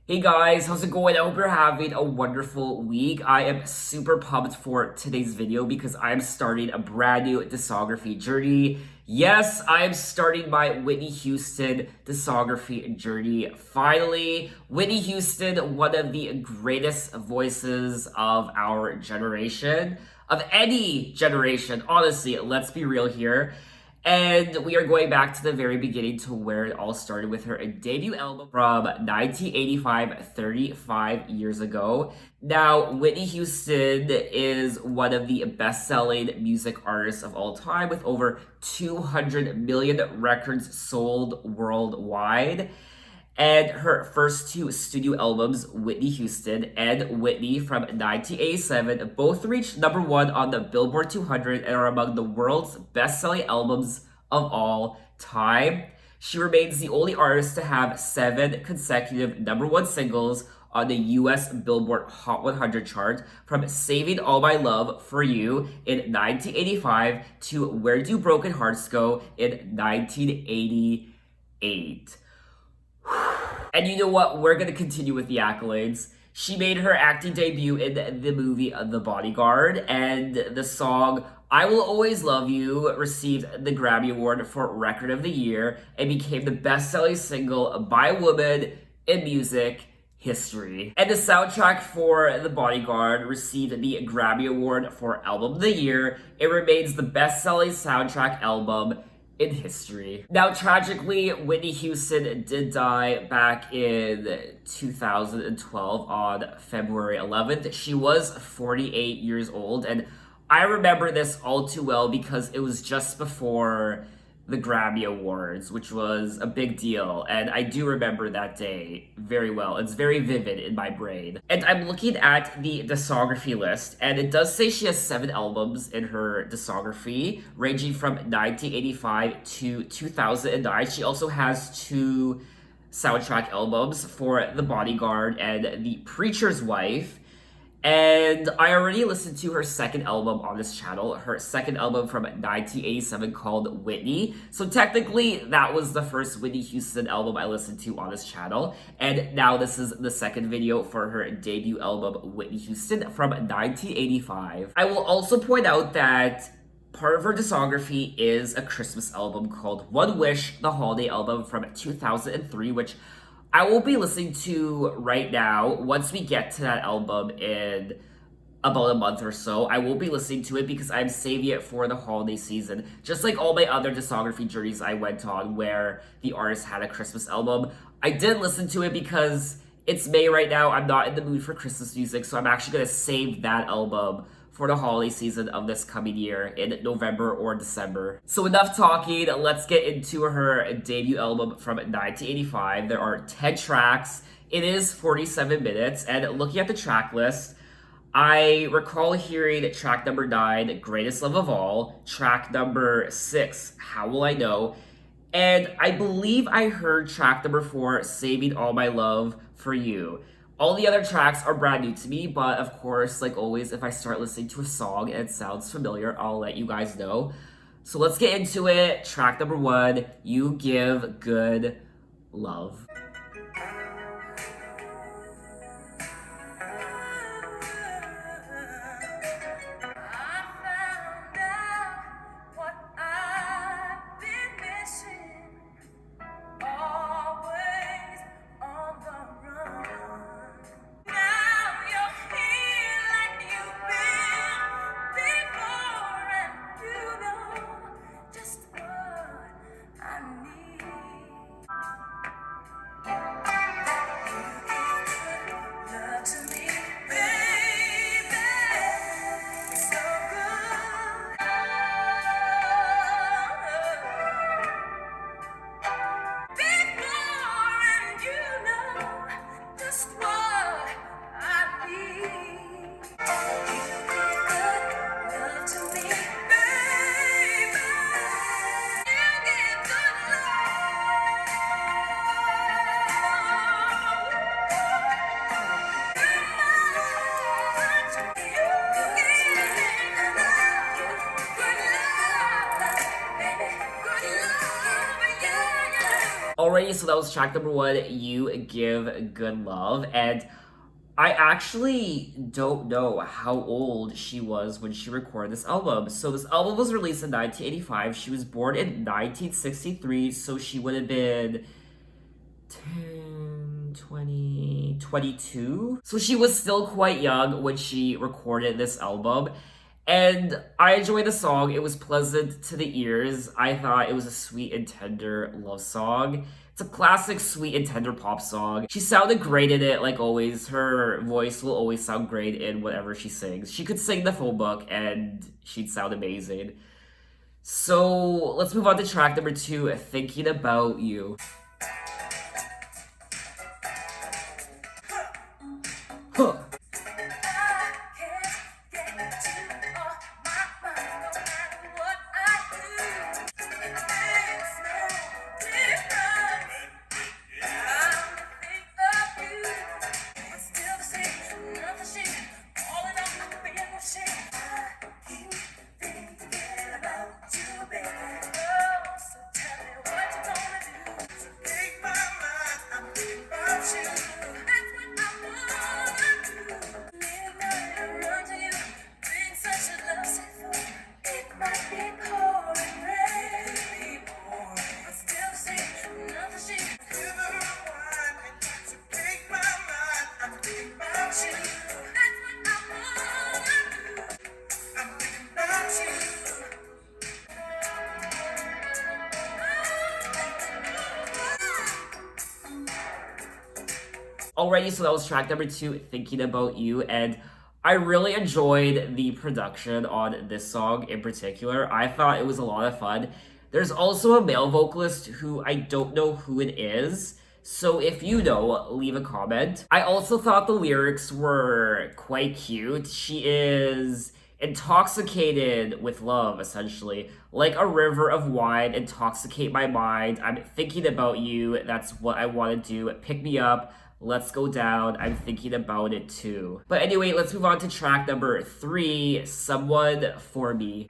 Hey guys, how's it going? I hope you're having a wonderful week. I am super pumped for today's video because I'm starting a brand new discography journey. Yes, I am starting my Whitney Houston discography journey. Finally, Whitney Houston, one of the greatest voices of our generation, of any generation. Honestly, let's be real here. And we are going back to the very beginning to where it all started with her debut album from 1985, 35 years ago. Now, Whitney Houston is one of the best-selling music artists of all time with over 200 million records sold worldwide. And her first two studio albums, Whitney Houston and Whitney from 1987, both reached number one on the Billboard 200 and are among the world's best-selling albums of all time. She remains the only artist to have 7 consecutive number one singles on the US Billboard Hot 100 chart, from Saving All My Love for You in 1985 to Where Do Broken Hearts Go in 1988. And you know what? We're gonna continue with the accolades. She made her acting debut in the movie The Bodyguard, and the song I Will Always Love You received the Grammy Award for Record of the Year and became the best-selling single by a woman in music history. And the soundtrack for The Bodyguard received the Grammy Award for Album of the Year. It remains the best-selling soundtrack album in history. Now, tragically, Whitney Houston did die back in 2012 on February 11th. She was 48 years old, and I remember this all too well because it was just before the Grammy Awards, which was a big deal, and I do remember that day very well. It's very vivid in my brain. And I'm looking at the discography list, and it does say she has 7 albums in her discography, ranging from 1985 to 2009. She also has 2 soundtrack albums for The Bodyguard and The Preacher's Wife. And I already listened to her second album on this channel, her second album from 1987 called Whitney. So technically, that was the first Whitney Houston album I listened to on this channel. And now this is the second video for her debut album, Whitney Houston, from 1985. I will also point out that part of her discography is a Christmas album called One Wish, the holiday album from 2003, which I will be listening to right now. Once we get to that album in about a month or so, I will be listening to it because I'm saving it for the holiday season. Just like all my other discography journeys I went on where the artist had a Christmas album. I did listen to it because it's May right now. I'm not in the mood for Christmas music, so I'm actually going to save that album for the holiday season of this coming year in November or December. So enough talking, let's get into her debut album from 1985. There are 10 tracks. It is 47 minutes, and looking at the track list, I recall hearing track number 9, Greatest Love of All, track number 6, How Will I Know, and I believe I heard track number 4, Saving All My Love for You. All the other tracks are brand new to me, but of course, like always, if I start listening to a song and it sounds familiar, I'll let you guys know. So let's get into it. Track number 1, You Give Good Love. Alrighty, so that was track number one, You Give Good Love. And I actually don't know how old she was when she recorded this album. So this album was released in 1985. She was born in 1963, so she would have been 10, 20, 22. So she was still quite young when she recorded this album. And I enjoyed the song. It was pleasant to the ears. I thought it was a sweet and tender love song. It's a classic sweet and tender pop song. She sounded great in it, like always. Her voice will always sound great in whatever she sings. She could sing the phone book and she'd sound amazing. So let's move on to track number two, Thinking About You. Huh. Alrighty, so that was track number two, Thinking About You, and I really enjoyed the production on this song in particular. I thought it was a lot of fun. There's also a male vocalist who I don't know who it is, so if you know, leave a comment. I also thought the lyrics were quite cute. She is intoxicated with love, essentially. Like a river of wine, intoxicate my mind. I'm thinking about you. That's what I want to do. Pick me up. Let's go down. I'm thinking about it too. But anyway, let's move on to track number three, Someone for Me.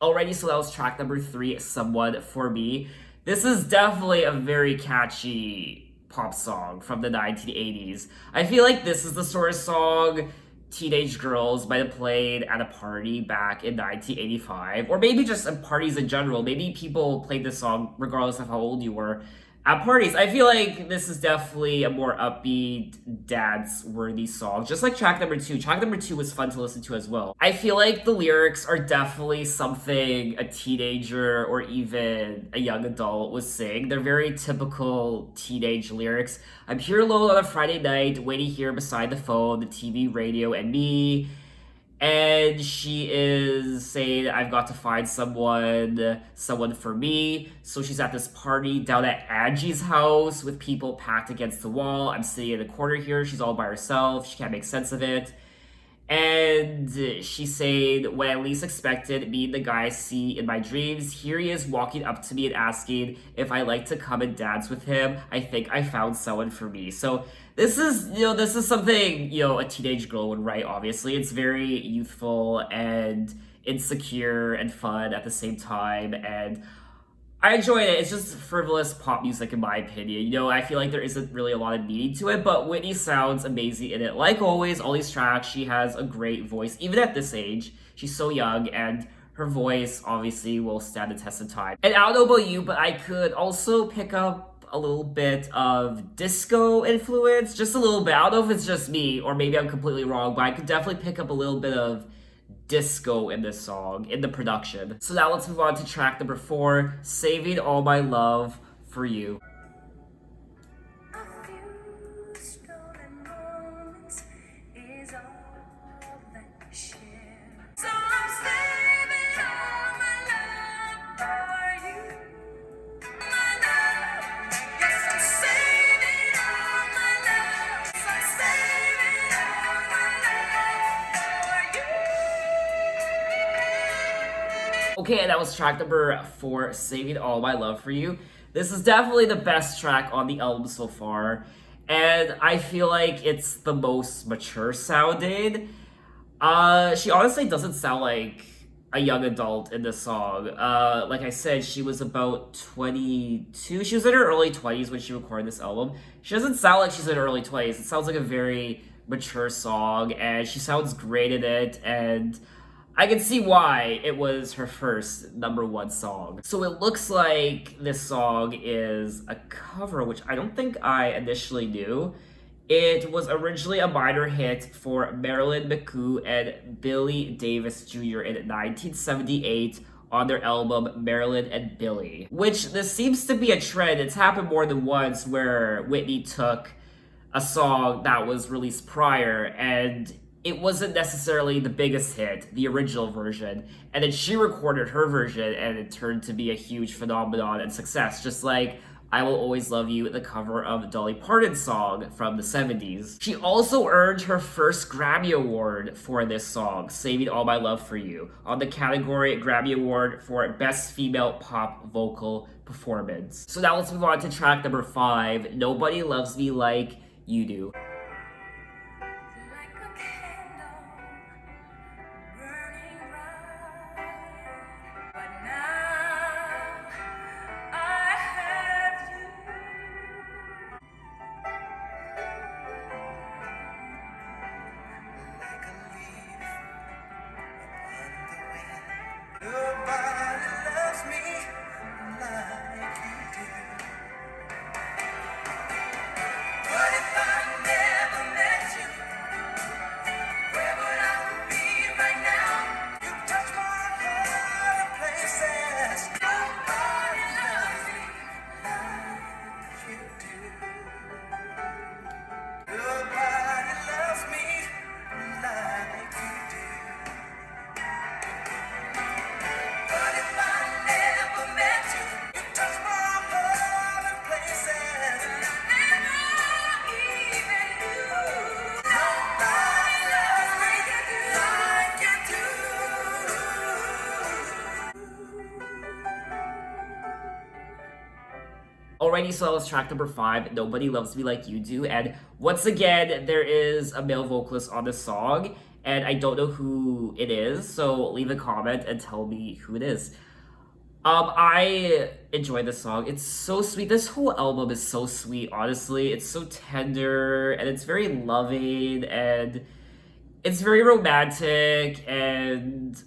Alrighty, so that was track number three, Someone for Me. This is definitely a very catchy pop song from the 1980s. I feel like this is the sort of song teenage girls might have played at a party back in 1985, or maybe just at parties in general. Maybe people played this song regardless of how old you were at parties. I feel like this is definitely a more upbeat, dance-worthy song, just like track number two. Track number two was fun to listen to as well. I feel like the lyrics are definitely something a teenager or even a young adult would sing. They're very typical teenage lyrics. I'm here alone on a Friday night, waiting here beside the phone, the TV, radio, and me. And she is saying, I've got to find someone for me. So she's at this party down at Angie's house with people packed against the wall. I'm sitting in the corner here. She's all by herself. She can't make sense of it. And she said, when I least expected, me and the guy I see in my dreams, here he is walking up to me and asking if I like to come and dance with him. I think I found someone for me. So this is something, a teenage girl would write, obviously. It's very youthful and insecure and fun at the same time. And I enjoyed it. It's just frivolous pop music, in my opinion. I feel like there isn't really a lot of meaning to it, but Whitney sounds amazing in it. Like always, all these tracks, she has a great voice, even at this age. She's so young, and her voice obviously will stand the test of time. And I don't know about you, but I could also pick up a little bit of disco influence, just a little bit. I don't know if it's just me or maybe I'm completely wrong, but I could definitely pick up a little bit of disco in this song, in the production. So now let's move on to track number 4, Saving All My Love for You. Okay, and that was track number 4, Saving All My Love for You. This is definitely the best track on the album so far, and I feel like it's the most mature sounding. She honestly doesn't sound like a young adult in this song. Like I said, she was about 22. She was in her early 20s when she recorded this album. She doesn't sound like she's in her early 20s. It sounds like a very mature song, and she sounds great in it, and I can see why it was her first #1 song. So it looks like this song is a cover, which I don't think I initially knew. It was originally a minor hit for Marilyn McCoo and Billy Davis Jr. in 1978 on their album Marilyn and Billy. Which this seems to be a trend. It's happened more than once where Whitney took a song that was released prior and it wasn't necessarily the biggest hit, the original version, and then she recorded her version and it turned to be a huge phenomenon and success, just like I Will Always Love You, the cover of Dolly Parton's song from the 70s. She also earned her first Grammy Award for this song, Saving All My Love for You, on the category Grammy Award for Best Female Pop Vocal Performance. So now let's move on to track number 5, Nobody Loves Me Like You Do. Alrighty, so that was track number 5, Nobody Loves Me Like You Do, and once again, there is a male vocalist on this song, and I don't know who it is, so leave a comment and tell me who it is. I enjoy this song. It's so sweet. This whole album is so sweet, honestly. It's so tender, and it's very loving, and it's very romantic, and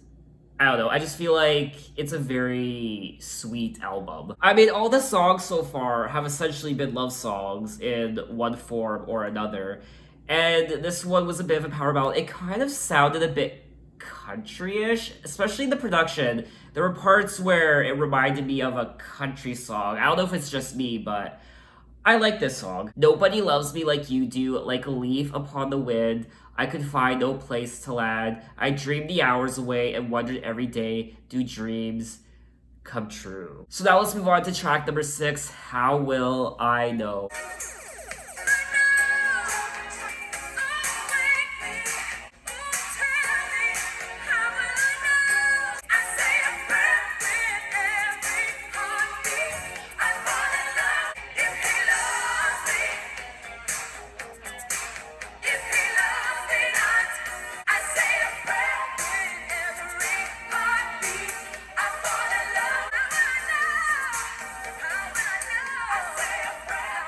I don't know, I just feel like it's a very sweet album. I mean, all the songs so far have essentially been love songs in one form or another. And this one was a bit of a power ballad. It kind of sounded a bit country-ish, especially in the production. There were parts where it reminded me of a country song. I don't know if it's just me, but I like this song. Nobody loves me like you do, like a leaf upon the wind. I could find no place to land. I dreamed the hours away and wondered every day, do dreams come true? So now let's move on to track number 6, How Will I Know?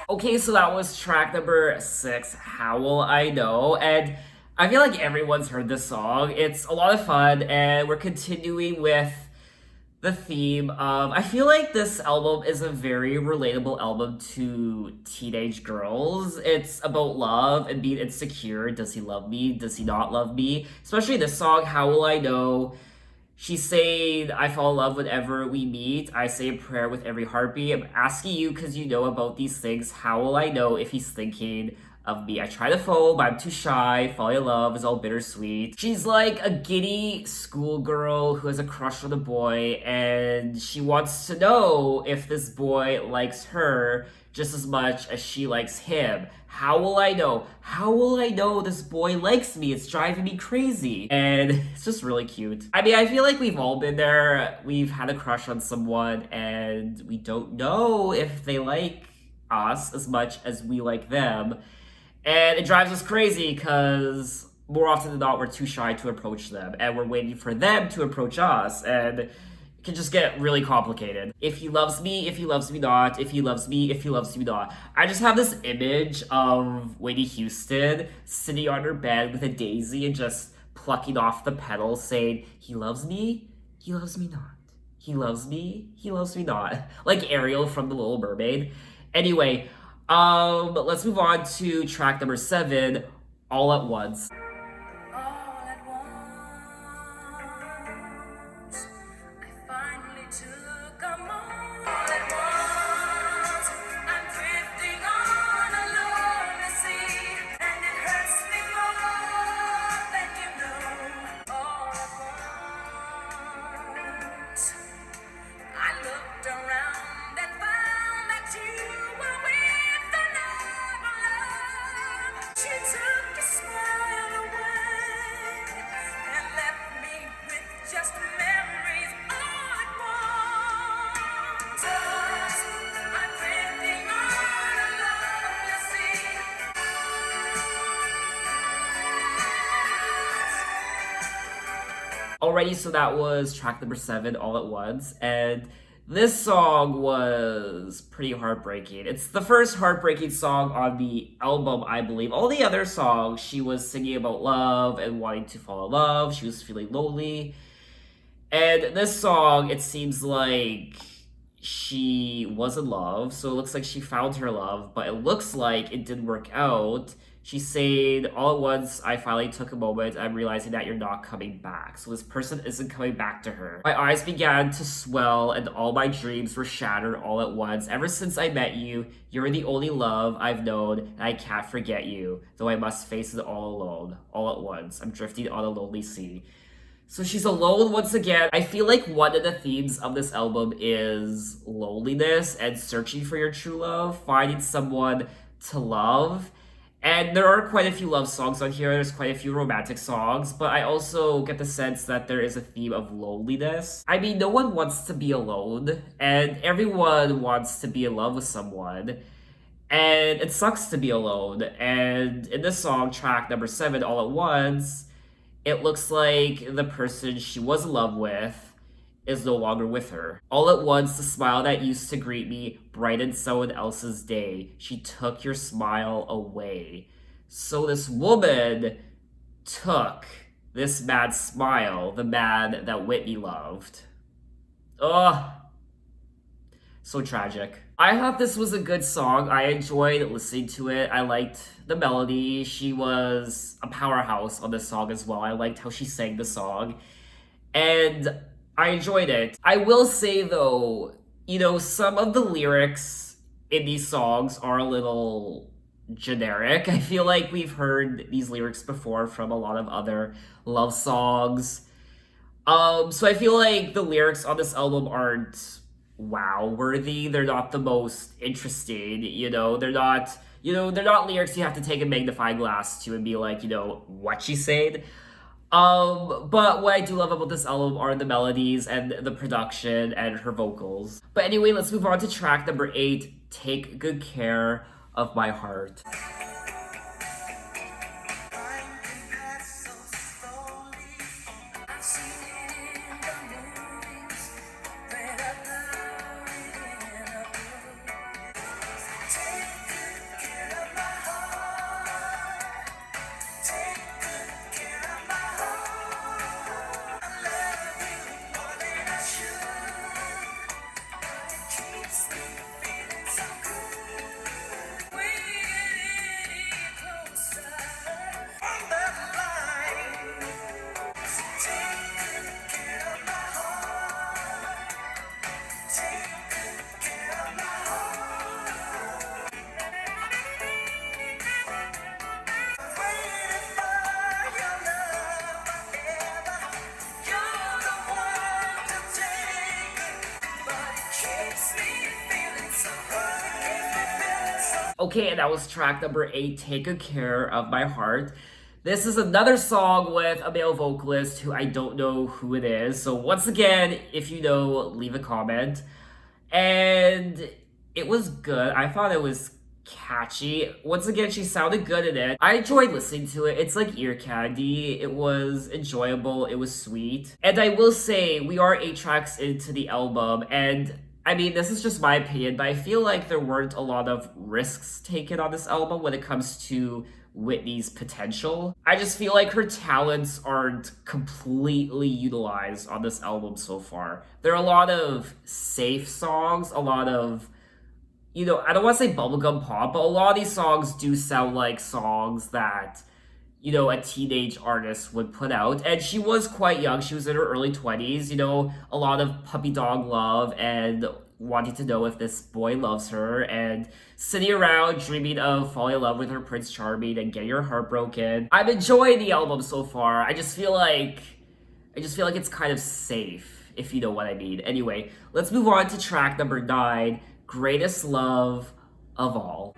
Okay, so that was track number 6, How Will I Know? And I feel like everyone's heard this song. It's a lot of fun, and we're continuing with the theme of. I feel like this album is a very relatable album to teenage girls. It's about love and being insecure. Does he love me? Does he not love me? Especially this song, How Will I Know? She's saying, I fall in love whenever we meet. I say a prayer with every heartbeat. I'm asking you because you know about these things. How will I know if he's thinking of me? I try to fall, but I'm too shy. Falling in love is all bittersweet. She's like a giddy schoolgirl who has a crush on a boy, and she wants to know if this boy likes her just as much as she likes him. How will I know? How will I know this boy likes me? It's driving me crazy. And it's just really cute. I mean, I feel like we've all been there. We've had a crush on someone and we don't know if they like us as much as we like them. And it drives us crazy because more often than not, we're too shy to approach them. And we're waiting for them to approach us. And can just get really complicated. If he loves me, if he loves me not, if he loves me, if he loves me not. I just have this image of Whitney Houston sitting on her bed with a daisy and just plucking off the petals saying, he loves me not. He loves me not. Like Ariel from The Little Mermaid. Anyway, let's move on to track number 7, All at Once. Alrighty, so that was track number 7, All at Once, and this song was pretty heartbreaking. It's the first heartbreaking song on the album, I believe. All the other songs, she was singing about love and wanting to fall in love. She was feeling lonely. And this song, it seems like she was in love, so it looks like she found her love, but it looks like it didn't work out. She said, all at once, I finally took a moment. I'm realizing that you're not coming back. So this person isn't coming back to her. My eyes began to swell and all my dreams were shattered all at once. Ever since I met you, you're the only love I've known and I can't forget you. Though I must face it all alone, all at once. I'm drifting on a lonely sea. So she's alone once again. I feel like one of the themes of this album is loneliness and searching for your true love, finding someone to love. And there are quite a few love songs on here. There's quite a few romantic songs, but I also get the sense that there is a theme of loneliness. I mean, no one wants to be alone, and everyone wants to be in love with someone. And it sucks to be alone. And in this song, track number 7, All at Once, it looks like the person she was in love with is no longer with her. All at once, the smile that used to greet me brightened someone else's day. She took your smile away. So this woman took this man's smile, the man that Whitney loved. Ugh. So tragic. I thought this was a good song. I enjoyed listening to it. I liked the melody. She was a powerhouse on this song as well. I liked how she sang the song. And I enjoyed it. I will say though, some of the lyrics in these songs are a little generic. I feel like we've heard these lyrics before from a lot of other love songs. So I feel like the lyrics on this album aren't wow worthy. They're not the most interesting, they're not lyrics you have to take a magnifying glass to and be like, what she said. But what I do love about this album are the melodies and the production and her vocals. But anyway, let's move on to track number 8, Take Good Care of My Heart. Okay, and that was track number 8, Take Good Care of My Heart. This is another song with a male vocalist who I don't know who it is. So once again, if you know, leave a comment. And it was good. I thought it was catchy. Once again, she sounded good in it. I enjoyed listening to it. It's like ear candy. It was enjoyable. It was sweet. And I will say, we are 8 tracks into the album, and I mean, this is just my opinion, but I feel like there weren't a lot of risks taken on this album when it comes to Whitney's potential. I just feel like her talents aren't completely utilized on this album so far. There are a lot of safe songs, a lot of, I don't want to say bubblegum pop, but a lot of these songs do sound like songs that, a teenage artist would put out. And she was quite young. She was in her early 20s, a lot of puppy dog love and wanting to know if this boy loves her and sitting around dreaming of falling in love with her Prince Charming and getting her heart broken. I'm enjoying the album so far. I just feel like it's kind of safe, if you know what I mean. Anyway, let's move on to track number 9, Greatest Love of All.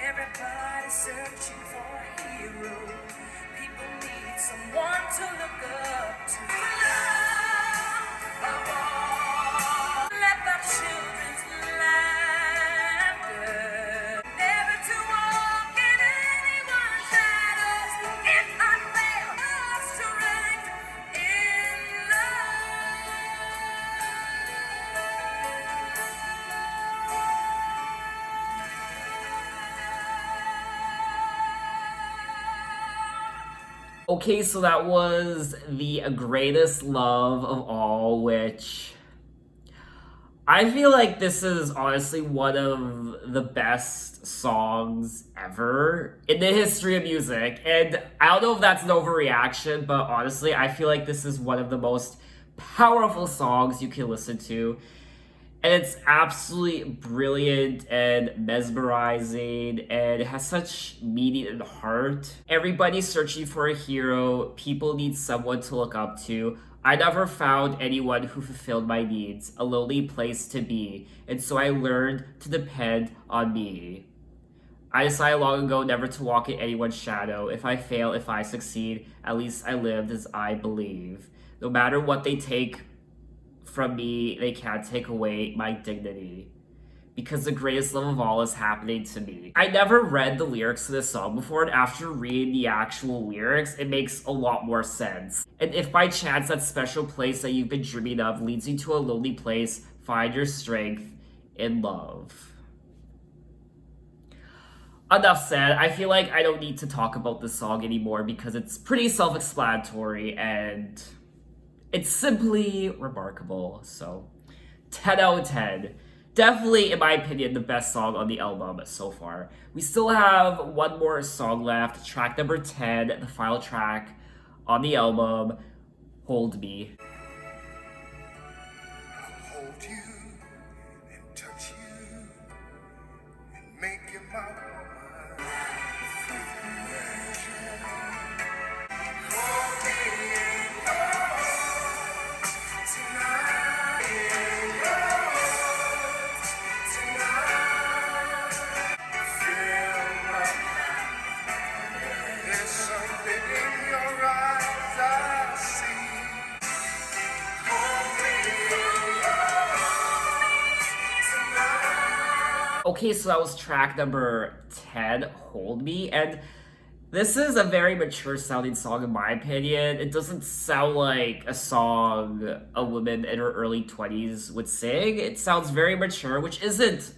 Everybody's searching for a hero. People need someone to look up to. Love of all. Let the children's laughter. Never to walk in anyone's shadows. If I fail, I'll strength in Okay, so that was the Greatest Love of All, which I feel like this is honestly one of the best songs ever in the history of music. And I don't know if that's an overreaction, but honestly, I feel like this is one of the most powerful songs you can listen to. And it's absolutely brilliant and mesmerizing, and it has such meaning and heart. Everybody's searching for a hero. People need someone to look up to. I never found anyone who fulfilled my needs, a lonely place to be, and so I learned to depend on me. I decided long ago never to walk in anyone's shadow. If I fail, if I succeed, at least I lived as I believe. No matter what they take from me, they can't take away my dignity, because the greatest love of all is happening to me. I never read the lyrics to this song before, and after reading the actual lyrics, it makes a lot more sense. And if by chance that special place that you've been dreaming of leads you to a lonely place, find your strength in love. Enough said. I feel like I don't need to talk about this song anymore because it's pretty self-explanatory and it's simply remarkable. So, 10 out of 10. Definitely, in my opinion, the best song on the album so far. We still have one more song left, track number 10, the final track on the album, Hold Me. I'll hold you and touch you and make you my woman. Hold me in your arms tonight. In your arms tonight. Feel my there's something in your eyes I see. Hold me in your arms tonight. Okay, so that was track number 10, Hold Me, and this is a very mature sounding song in my opinion. It doesn't sound like a song a woman in her early 20s would sing. It sounds very mature, which isn't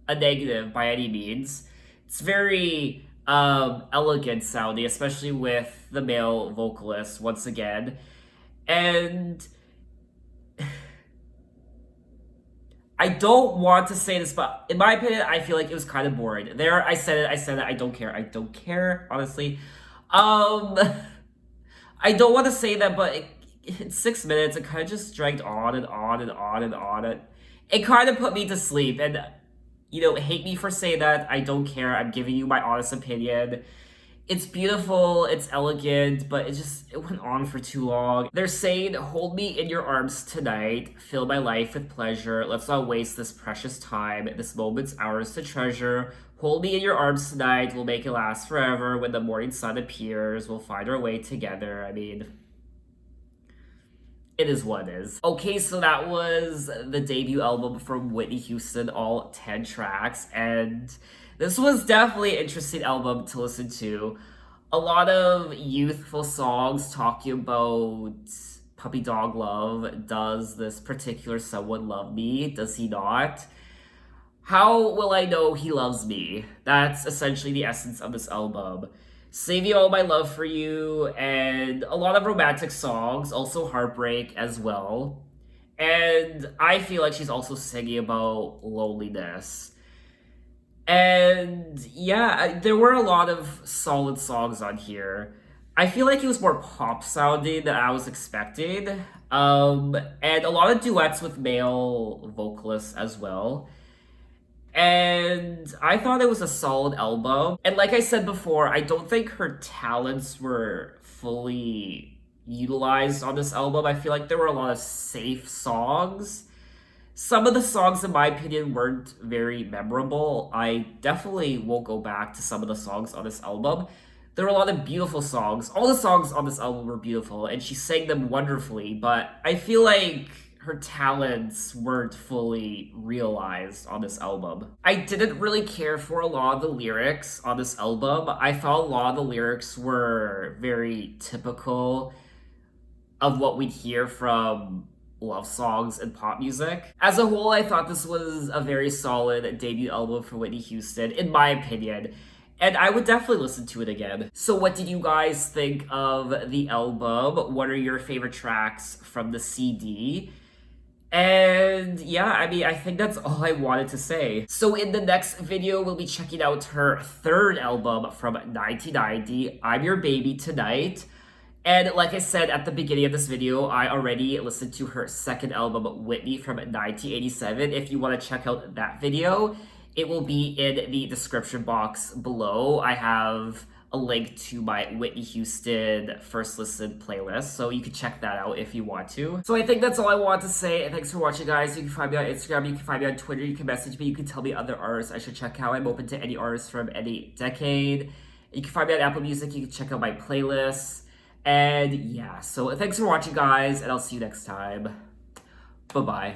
a negative by any means. It's very elegant sounding, especially with the male vocalist once again. And I don't want to say this, but in my opinion, I feel like it was kind of boring. There, I said it, I don't care, honestly. I don't want to say that, but in 6 minutes, it kind of just dragged on and on and on and on. It kind of put me to sleep, and, hate me for saying that, I don't care, I'm giving you my honest opinion. It's beautiful, it's elegant, but it went on for too long. They're saying, hold me in your arms tonight, fill my life with pleasure, let's not waste this precious time, this moment's ours to treasure. Hold me in your arms tonight, we'll make it last forever. When the morning sun appears, we'll find our way together. I mean, it is what it is. Okay, so that was the debut album from Whitney Houston, all 10 tracks, and this was definitely an interesting album to listen to. A lot of youthful songs talking about puppy dog love. Does this particular someone love me? Does he not? How will I know he loves me? That's essentially the essence of this album. Saving all my love for you, and a lot of romantic songs, also heartbreak as well. And I feel like she's also singing about loneliness. And yeah, there were a lot of solid songs on here. I feel like it was more pop sounding than I was expecting. And a lot of duets with male vocalists as well. And I thought it was a solid album. And like I said before, I don't think her talents were fully utilized on this album. I feel like there were a lot of safe songs. Some of the songs, in my opinion, weren't very memorable. I definitely won't go back to some of the songs on this album. There were a lot of beautiful songs. All the songs on this album were beautiful, and she sang them wonderfully, but I feel like her talents weren't fully realized on this album. I didn't really care for a lot of the lyrics on this album. I thought a lot of the lyrics were very typical of what we'd hear from love songs and pop music. As a whole, I thought this was a very solid debut album for Whitney Houston, in my opinion. And I would definitely listen to it again. So what did you guys think of the album? What are your favorite tracks from the CD? And yeah, I mean, I think that's all I wanted to say. So in the next video, we'll be checking out her third album from 1990, I'm Your Baby Tonight. And like I said at the beginning of this video, I already listened to her second album, Whitney, from 1987. If you want to check out that video, it will be in the description box below. I have a link to my Whitney Houston first listen playlist, so you can check that out if you want to. So I think that's all I want to say, and thanks for watching, guys. You can find me on Instagram, you can find me on Twitter, you can message me, you can tell me other artists I should check out. I'm open to any artists from any decade. You can find me on Apple Music, you can check out my playlists. And yeah, so thanks for watching, guys, and I'll see you next time. Bye-bye.